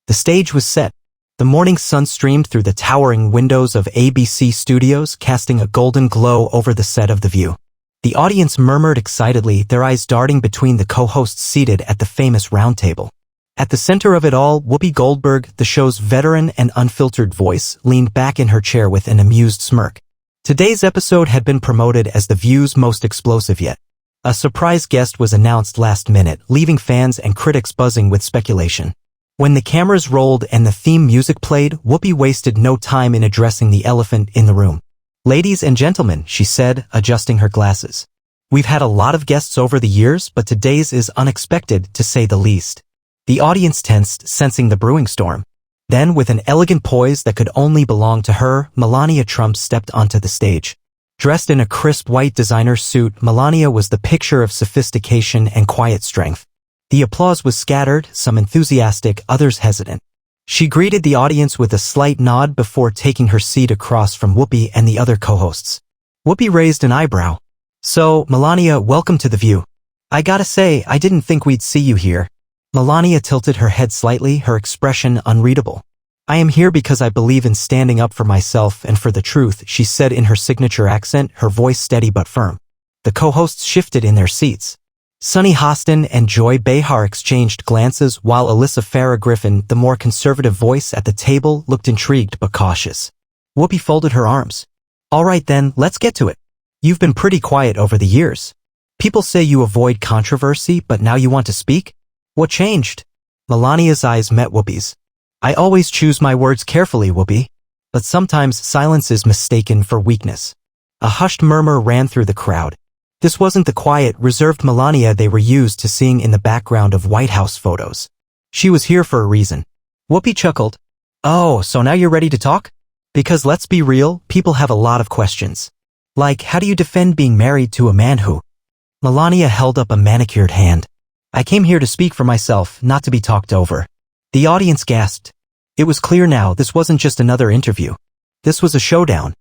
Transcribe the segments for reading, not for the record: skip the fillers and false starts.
The stage was set. The morning sun streamed through the towering windows of ABC Studios, casting a golden glow over the set of The View. The audience murmured excitedly, their eyes darting between the co-hosts seated at the famous round table. At the center of it all, Whoopi Goldberg, the show's veteran and unfiltered voice, leaned back in her chair with an amused smirk. Today's episode had been promoted as The View's most explosive yet. A surprise guest was announced last minute, leaving fans and critics buzzing with speculation. When the cameras rolled and the theme music played, Whoopi wasted no time in addressing the elephant in the room. "Ladies and gentlemen," she said, adjusting her glasses. "We've had a lot of guests over the years, but today's is unexpected, to say the least." The audience tensed, sensing the brewing storm. Then, with an elegant poise that could only belong to her, Melania Trump stepped onto the stage. Dressed in a crisp white designer suit, Melania was the picture of sophistication and quiet strength. The applause was scattered, some enthusiastic, others hesitant. She greeted the audience with a slight nod before taking her seat across from Whoopi and the other co-hosts. Whoopi raised an eyebrow. "So, Melania, welcome to The View. I gotta say, I didn't think we'd see you here." Melania tilted her head slightly, her expression unreadable. "I am here because I believe in standing up for myself and for the truth," she said in her signature accent, her voice steady but firm. The co-hosts shifted in their seats. Sunny Hostin and Joy Behar exchanged glances while Alyssa Farah Griffin, the more conservative voice at the table, looked intrigued but cautious. Whoopi folded her arms. "All right then, let's get to it. You've been pretty quiet over the years. People say you avoid controversy, but now you want to speak? What changed?" Melania's eyes met Whoopi's. "I always choose my words carefully, Whoopi. But sometimes silence is mistaken for weakness." A hushed murmur ran through the crowd. This wasn't the quiet, reserved Melania they were used to seeing in the background of White House photos. She was here for a reason. Whoopi chuckled. "Oh, so now you're ready to talk? Because let's be real, people have a lot of questions. Like, how do you defend being married to a man who—" Melania held up a manicured hand. "I came here to speak for myself, not to be talked over." The audience gasped. It was clear now this wasn't just another interview. This was a showdown.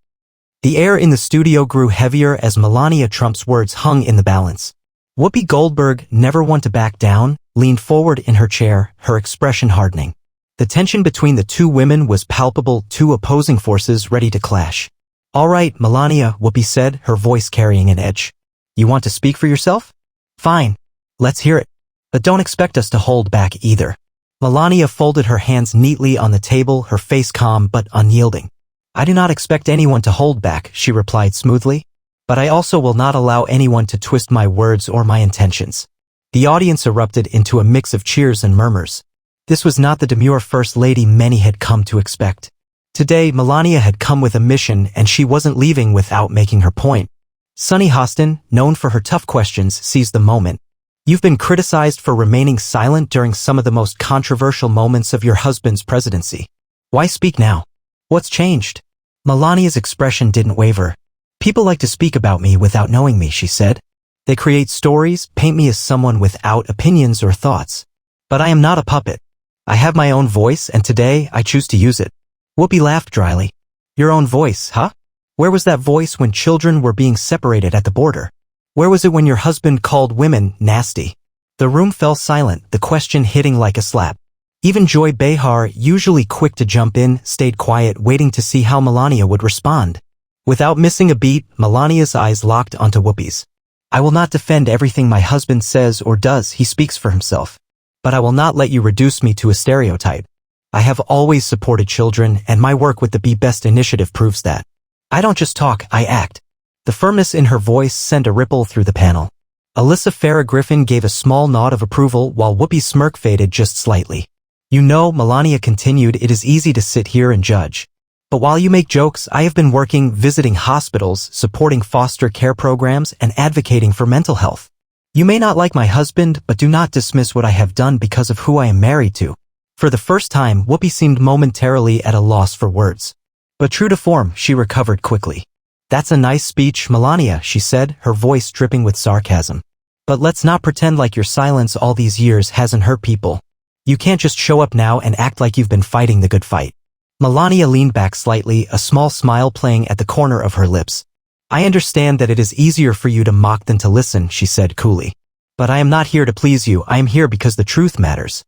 The air in the studio grew heavier as Melania Trump's words hung in the balance. Whoopi Goldberg, never one to back down, leaned forward in her chair, her expression hardening. The tension between the two women was palpable, two opposing forces ready to clash. "All right, Melania," Whoopi said, her voice carrying an edge. "You want to speak for yourself? Fine. Let's hear it. But don't expect us to hold back either." Melania folded her hands neatly on the table, her face calm but unyielding. "I do not expect anyone to hold back," she replied smoothly. "But I also will not allow anyone to twist my words or my intentions." The audience erupted into a mix of cheers and murmurs. This was not the demure First Lady many had come to expect. Today, Melania had come with a mission, and she wasn't leaving without making her point. Sunny Hostin, known for her tough questions, seized the moment. "You've been criticized for remaining silent during some of the most controversial moments of your husband's presidency. Why speak now? What's changed?" Melania's expression didn't waver. "People like to speak about me without knowing me," she said. "They create stories, paint me as someone without opinions or thoughts. But I am not a puppet. I have my own voice, and today I choose to use it." Whoopi laughed dryly. "Your own voice, huh? Where was that voice when children were being separated at the border? Where was it when your husband called women nasty?" The room fell silent, the question hitting like a slap. Even Joy Behar, usually quick to jump in, stayed quiet, waiting to see how Melania would respond. Without missing a beat, Melania's eyes locked onto Whoopi's. "I will not defend everything my husband says or does, he speaks for himself. But I will not let you reduce me to a stereotype. I have always supported children, and my work with the Be Best initiative proves that. I don't just talk, I act." The firmness in her voice sent a ripple through the panel. Alyssa Farah Griffin gave a small nod of approval while Whoopi's smirk faded just slightly. "You know," Melania continued, "it is easy to sit here and judge. But while you make jokes, I have been working, visiting hospitals, supporting foster care programs, and advocating for mental health. You may not like my husband, but do not dismiss what I have done because of who I am married to." For the first time, Whoopi seemed momentarily at a loss for words. But true to form, she recovered quickly. "That's a nice speech, Melania," she said, her voice dripping with sarcasm. "But let's not pretend like your silence all these years hasn't hurt people. You can't just show up now and act like you've been fighting the good fight." Melania leaned back slightly, a small smile playing at the corner of her lips. "I understand that it is easier for you to mock than to listen," she said coolly. "But I am not here to please you, I am here because the truth matters."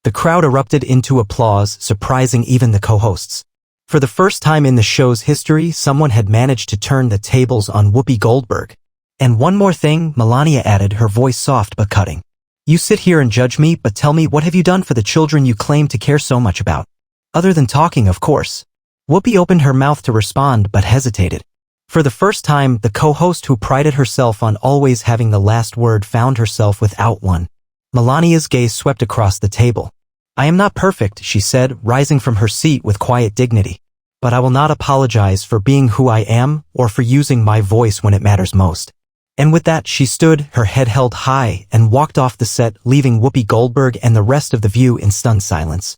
The crowd erupted into applause, surprising even the co-hosts. For the first time in the show's history, someone had managed to turn the tables on Whoopi Goldberg. And one more thing, Melania added, her voice soft but cutting. You sit here and judge me, but tell me, what have you done for the children you claim to care so much about? Other than talking, of course. Whoopi opened her mouth to respond but hesitated. For the first time, the co-host who prided herself on always having the last word found herself without one. Melania's gaze swept across the table. I am not perfect, she said, rising from her seat with quiet dignity. But I will not apologize for being who I am or for using my voice when it matters most. And with that, she stood, her head held high, and walked off the set, leaving Whoopi Goldberg and the rest of the View in stunned silence.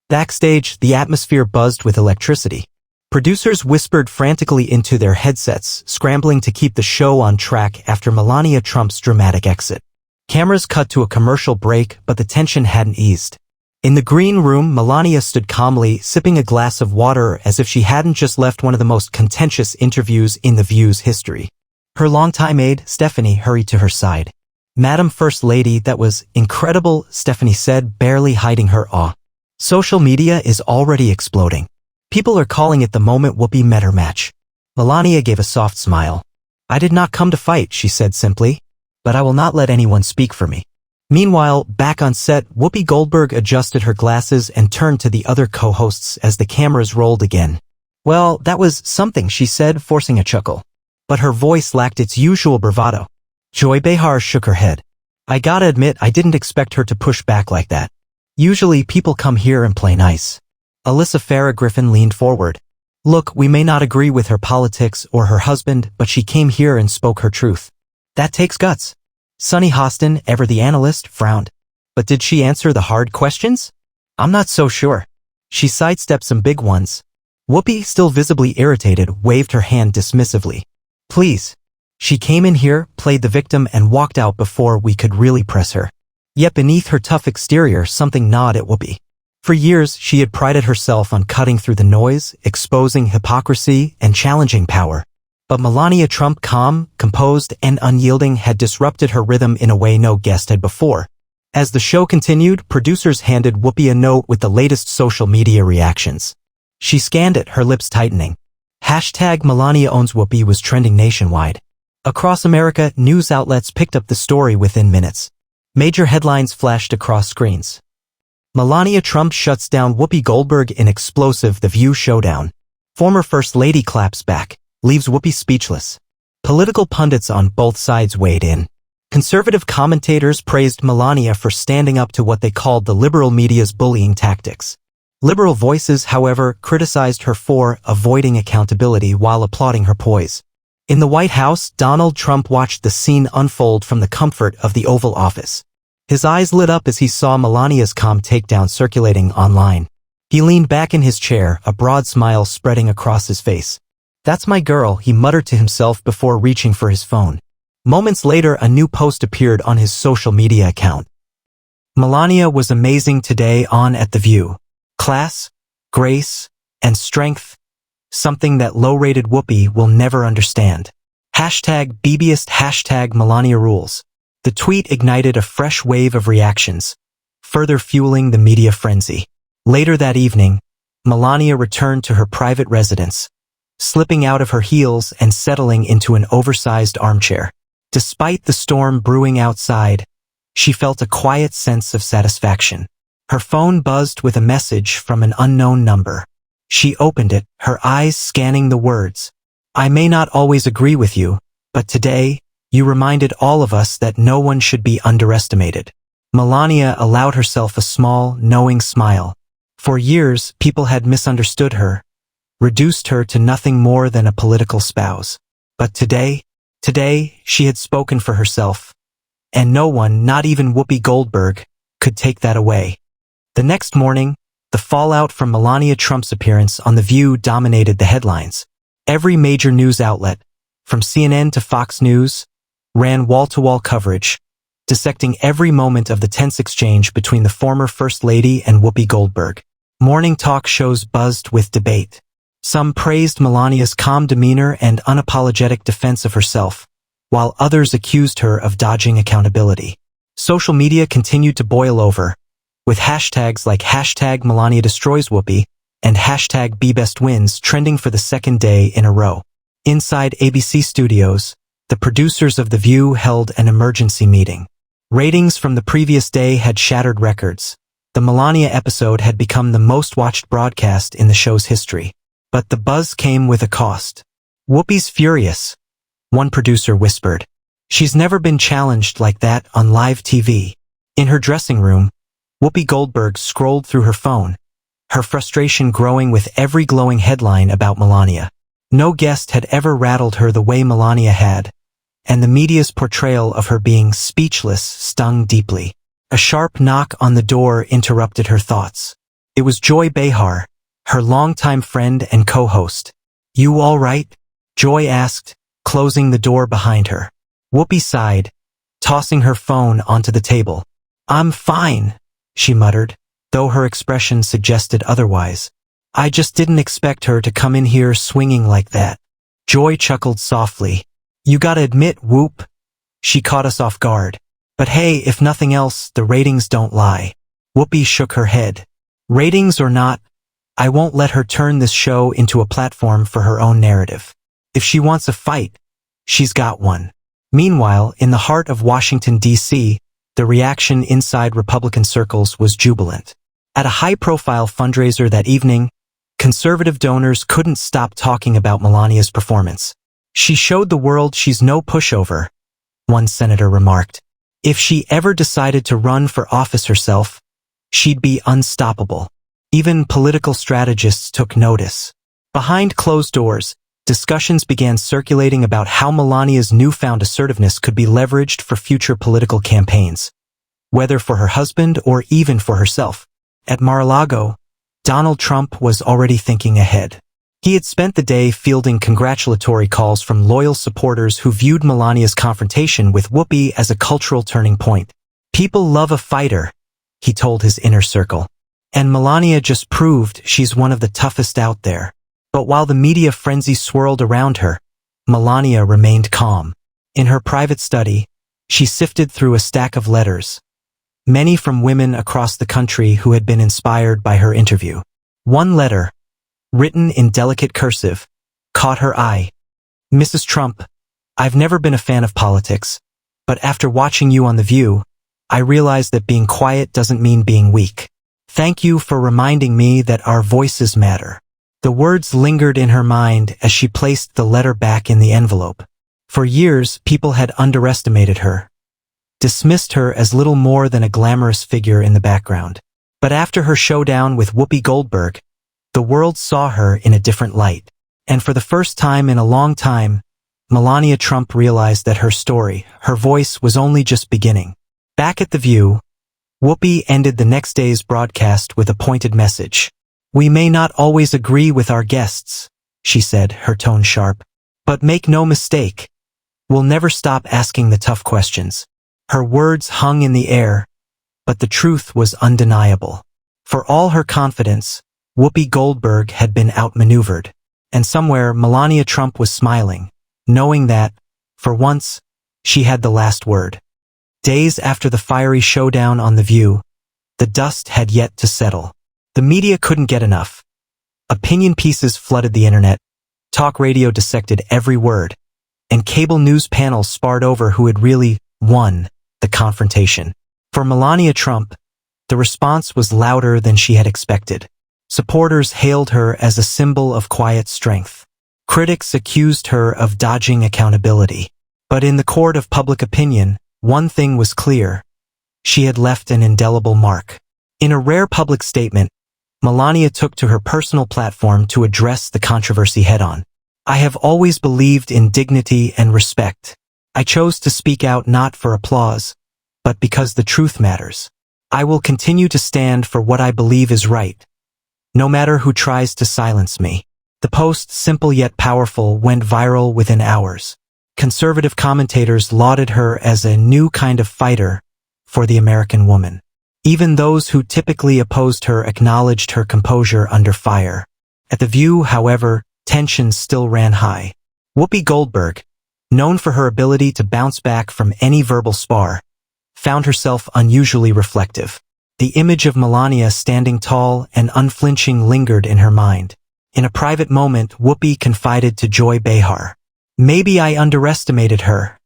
Backstage, the atmosphere buzzed with electricity. Producers whispered frantically into their headsets, scrambling to keep the show on track after Melania Trump's dramatic exit. Cameras cut to a commercial break, but the tension hadn't eased. In the green room, Melania stood calmly, sipping a glass of water as if she hadn't just left one of the most contentious interviews in The View's history. Her longtime aide, Stephanie, hurried to her side. Madam First Lady, that was incredible, Stephanie said, barely hiding her awe. Social media is already exploding. People are calling it the moment Whoopi met her match. Melania gave a soft smile. I did not come to fight, she said simply, but I will not let anyone speak for me. Meanwhile, back on set, Whoopi Goldberg adjusted her glasses and turned to the other co-hosts as the cameras rolled again. Well, that was something, she said, forcing a chuckle. But her voice lacked its usual bravado. Joy Behar shook her head. I gotta admit, I didn't expect her to push back like that. Usually people come here and play nice. Alyssa Farah Griffin leaned forward. Look, we may not agree with her politics or her husband, but she came here and spoke her truth. That takes guts. Sunny Hostin, ever the analyst, frowned. But did she answer the hard questions? I'm not so sure. She sidestepped some big ones. Whoopi, still visibly irritated, waved her hand dismissively. Please. She came in here, played the victim, and walked out before we could really press her. Yet beneath her tough exterior, something gnawed at Whoopi. For years, she had prided herself on cutting through the noise, exposing hypocrisy, and challenging power. But Melania Trump, calm, composed, and unyielding, had disrupted her rhythm in a way no guest had before. As the show continued, producers handed Whoopi a note with the latest social media reactions. She scanned it, her lips tightening. Hashtag Melania owns Whoopi was trending nationwide. Across America, news outlets picked up the story within minutes. Major headlines flashed across screens. Melania Trump shuts down Whoopi Goldberg in explosive The View showdown. Former First Lady claps back, leaves Whoopi speechless. Political pundits on both sides weighed in. Conservative commentators praised Melania for standing up to what they called the liberal media's bullying tactics. Liberal voices, however, criticized her for avoiding accountability while applauding her poise. In the White House, Donald Trump watched the scene unfold from the comfort of the Oval Office. His eyes lit up as he saw Melania's calm takedown circulating online. He leaned back in his chair, a broad smile spreading across his face. That's my girl, he muttered to himself before reaching for his phone. Moments later, a new post appeared on his social media account. Melania was amazing today on At The View. Class, grace, and strength. Something that low-rated Whoopi will never understand. Hashtag BBest, hashtag Melania rules. The tweet ignited a fresh wave of reactions, further fueling the media frenzy. Later that evening, Melania returned to her private residence, slipping out of her heels and settling into an oversized armchair. Despite the storm brewing outside, she felt a quiet sense of satisfaction. Her phone buzzed with a message from an unknown number. She opened it, her eyes scanning the words. I may not always agree with you, but today, you reminded all of us that no one should be underestimated. Melania allowed herself a small, knowing smile. For years, people had misunderstood her, reduced her to nothing more than a political spouse. But today, she had spoken for herself. And no one, not even Whoopi Goldberg, could take that away. The next morning, the fallout from Melania Trump's appearance on The View dominated the headlines. Every major news outlet, from CNN to Fox News, ran wall-to-wall coverage, dissecting every moment of the tense exchange between the former First Lady and Whoopi Goldberg. Morning talk shows buzzed with debate. Some praised Melania's calm demeanor and unapologetic defense of herself, while others accused her of dodging accountability. Social media continued to boil over, with hashtags like hashtag Melania destroys Whoopi and hashtag BeBestWins trending for the second day in a row. Inside ABC Studios, the producers of The View held an emergency meeting. Ratings from the previous day had shattered records. The Melania episode had become the most watched broadcast in the show's history. But the buzz came with a cost. "Whoopi's furious," one producer whispered. "She's never been challenged like that on live TV." In her dressing room, Whoopi Goldberg scrolled through her phone, her frustration growing with every glowing headline about Melania. No guest had ever rattled her the way Melania had, and the media's portrayal of her being speechless stung deeply. A sharp knock on the door interrupted her thoughts. It was Joy Behar, her longtime friend and co-host. "You all right?" Joy asked, closing the door behind her. Whoopi sighed, tossing her phone onto the table. "I'm fine," she muttered, though her expression suggested otherwise. "I just didn't expect her to come in here swinging like that." Joy chuckled softly. "You gotta admit, Whoop, she caught us off guard. But hey, if nothing else, the ratings don't lie." Whoopi shook her head. "Ratings or not, I won't let her turn this show into a platform for her own narrative. If she wants a fight, she's got one." Meanwhile, in the heart of Washington, D.C., the reaction inside Republican circles was jubilant. At a high-profile fundraiser that evening, conservative donors couldn't stop talking about Melania's performance. "She showed the world she's no pushover," one senator remarked. "If she ever decided to run for office herself, she'd be unstoppable." Even political strategists took notice. Behind closed doors, discussions began circulating about how Melania's newfound assertiveness could be leveraged for future political campaigns, whether for her husband or even for herself. At Mar-a-Lago, Donald Trump was already thinking ahead. He had spent the day fielding congratulatory calls from loyal supporters who viewed Melania's confrontation with Whoopi as a cultural turning point. "People love a fighter," he told his inner circle. "And Melania just proved she's one of the toughest out there." But while the media frenzy swirled around her, Melania remained calm. In her private study, she sifted through a stack of letters, many from women across the country who had been inspired by her interview. One letter, written in delicate cursive, caught her eye. "Mrs. Trump, I've never been a fan of politics, but after watching you on The View, I realized that being quiet doesn't mean being weak. Thank you for reminding me that our voices matter." The words lingered in her mind as she placed the letter back in the envelope. For years, people had underestimated her, dismissed her as little more than a glamorous figure in the background. But after her showdown with Whoopi Goldberg, the world saw her in a different light. And for the first time in a long time, Melania Trump realized that her story, her voice, was only just beginning. Back at The View, Whoopi ended the next day's broadcast with a pointed message. "We may not always agree with our guests," she said, her tone sharp. "But make no mistake, we'll never stop asking the tough questions." Her words hung in the air, but the truth was undeniable. For all her confidence, Whoopi Goldberg had been outmaneuvered. And somewhere, Melania Trump was smiling, knowing that, for once, she had the last word. Days after the fiery showdown on The View, the dust had yet to settle. The media couldn't get enough. Opinion pieces flooded the internet, talk radio dissected every word, and cable news panels sparred over who had really won the confrontation. For Melania Trump, the response was louder than she had expected. Supporters hailed her as a symbol of quiet strength. Critics accused her of dodging accountability. But in the court of public opinion, one thing was clear: she had left an indelible mark. In a rare public statement, Melania took to her personal platform to address the controversy head-on. "I have always believed in dignity and respect. I chose to speak out not for applause, but because the truth matters. I will continue to stand for what I believe is right, no matter who tries to silence me." The post, simple yet powerful, went viral within hours. Conservative commentators lauded her as a new kind of fighter for the American woman. Even those who typically opposed her acknowledged her composure under fire. At The View, however, tensions still ran high. Whoopi Goldberg, known for her ability to bounce back from any verbal spar, found herself unusually reflective. The image of Melania standing tall and unflinching lingered in her mind. In a private moment, Whoopi confided to Joy Behar. "Maybe I underestimated her,"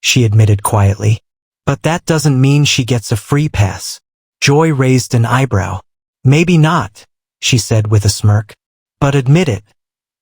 she admitted quietly. "But that doesn't mean she gets a free pass." Joy raised an eyebrow. "Maybe not," she said with a smirk. "But admit it.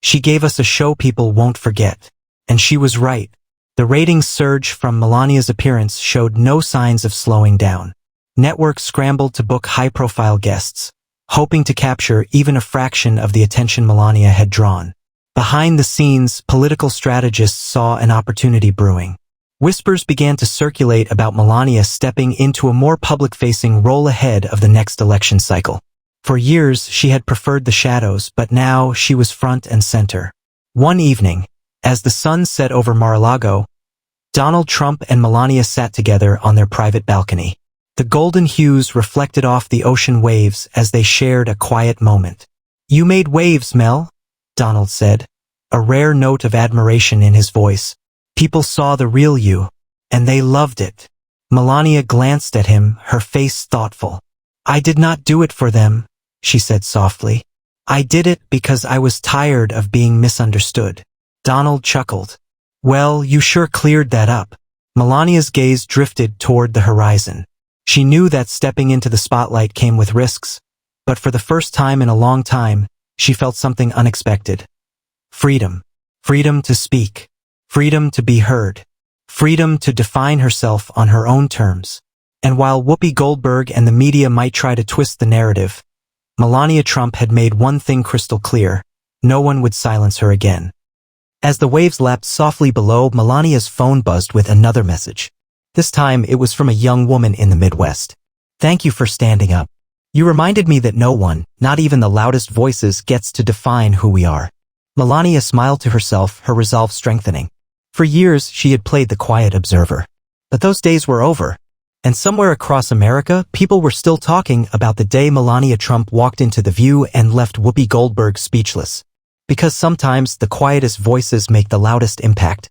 She gave us a show people won't forget." And she was right. The ratings surge from Melania's appearance showed no signs of slowing down. Networks scrambled to book high-profile guests, hoping to capture even a fraction of the attention Melania had drawn. Behind the scenes, political strategists saw an opportunity brewing. Whispers began to circulate about Melania stepping into a more public-facing role ahead of the next election cycle. For years, she had preferred the shadows, but now she was front and center. One evening, as the sun set over Mar-a-Lago, Donald Trump and Melania sat together on their private balcony. The golden hues reflected off the ocean waves as they shared a quiet moment. "You made waves, Mel," Donald said, a rare note of admiration in his voice. "People saw the real you, and they loved it." Melania glanced at him, her face thoughtful. "I did not do it for them," she said softly. "I did it because I was tired of being misunderstood." Donald chuckled. "Well, you sure cleared that up." Melania's gaze drifted toward the horizon. She knew that stepping into the spotlight came with risks, but for the first time in a long time, she felt something unexpected. Freedom. Freedom to speak. Freedom to be heard. Freedom to define herself on her own terms. And while Whoopi Goldberg and the media might try to twist the narrative, Melania Trump had made one thing crystal clear: no one would silence her again. As the waves lapped softly below, Melania's phone buzzed with another message. This time, it was from a young woman in the Midwest. "Thank you for standing up. You reminded me that no one, not even the loudest voices, gets to define who we are." Melania smiled to herself, her resolve strengthening. For years, she had played the quiet observer. But those days were over. And somewhere across America, people were still talking about the day Melania Trump walked into The View and left Whoopi Goldberg speechless. Because sometimes the quietest voices make the loudest impact.